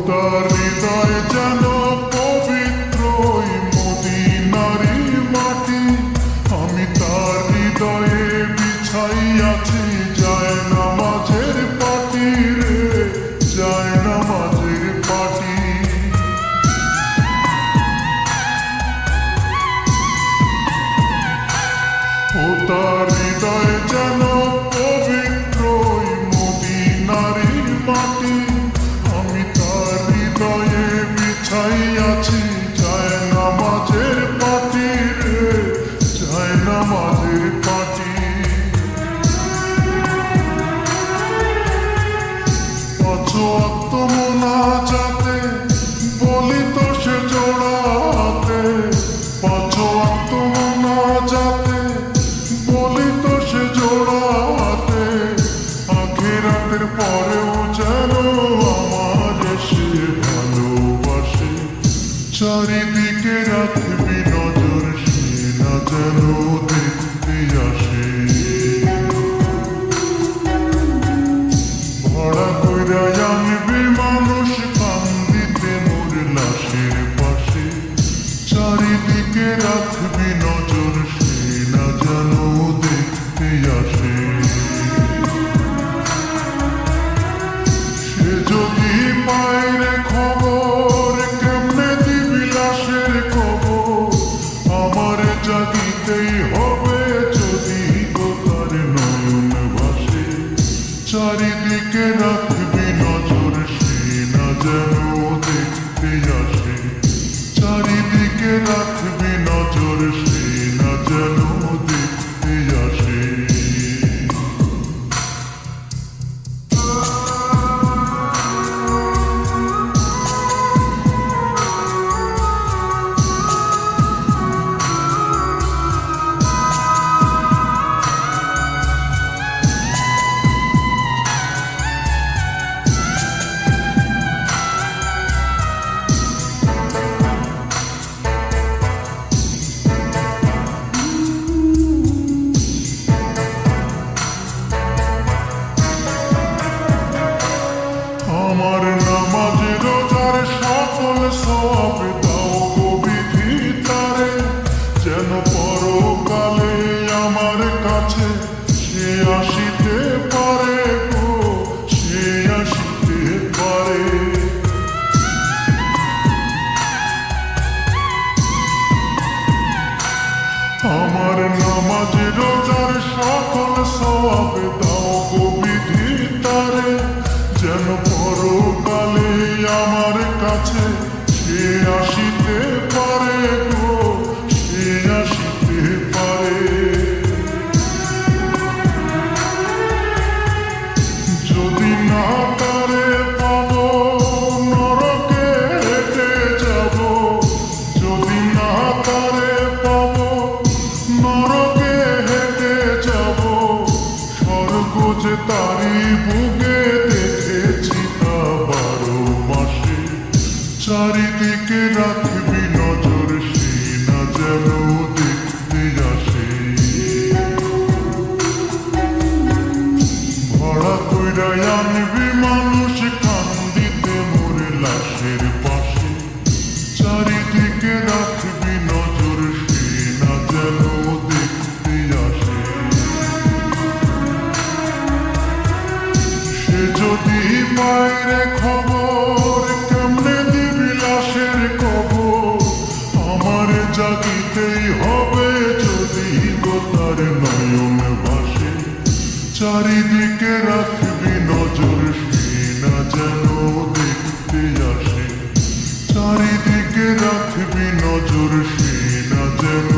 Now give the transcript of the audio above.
তার হৃদয় যেন পবিত্রই মদিনারি মাটি। আমি তার হৃদয়ে বিছাইয়াছি যায় নামাজের পাটি রে, যায় নামাজের পাটি। ও তার হৃদয় যেন পবিত্রই মদিনারি মাটি। আমি তার হৃদয়ে বিছাইয়াছি যায় নামাজের পাটি রে, যায় নামাজের পাটি। পাঁচ ওয়াক্ত মুনাজাতে বলি তো সে জোড়াতে, পাঁচ ওয়াক্ত মুনাজাতে বলি তো সে জোড়াতে। আখিরাতের পরেও যেন আমার সে ভালোবাসে। চারিদিকে রাখবি নজর, সে না যেন দেখতে আসে। ভাড়া কইরা আনবি মানুষ কান্দিতে মোর লাশের পাশে। চারিদিকে রাখবি নজর, সে না যেন দেখতে আসে। সে যদি পায় রে খবর, কেমনে দিবি লাশের খবর। আমার জাগিতেই হবে যদি গো তার নয়ন ভাসে। চারিদিকে রাখবি নজর, সে না যেন দেখতে আসে। চারিদিকে রাখবি নজর, সে না যেন দেখতে আসে। আমার নামাজ রোজার সকল সওয়াব দাও গো বিধি তারে। যেন পরকালে আমার কাছে সে আসিতে পারে গো, সে আসিতে পারে। আমার নামাজ রোজার সকল সওয়াব দাও গো বিধি তারে। যেন পরকালে আমার কাছে সে আসিতে পারে গো, সে আসিতে পারে। যদি না তারে পাবো নরকে হেঁটে যাব। যদি না তারে পাবো নরকে হেঁটে যাব। স্বর্গ যে তারি বুকে দেখেছি তা 12 মাসে। চারিদিকে রাখবি নজর, সে না যেন দেখতে আসে। ভাড়া কইরা আনবি মানুষ কান্দিতে মোর লাশের পাশে। চারিদিকে রাখবি নজর, সে না যেন দেখতে আসে। সে যদি পায় রে খবর, কেমনে দিবি লাশের কবর। আমার জাগিতেই হবে যদি গো তার নয়ন ভাসে। চারিদিকে রাখবি নজর, সে না যেন দেখতে আসে। চারিদিকে রাখবি নজর, সে না যেন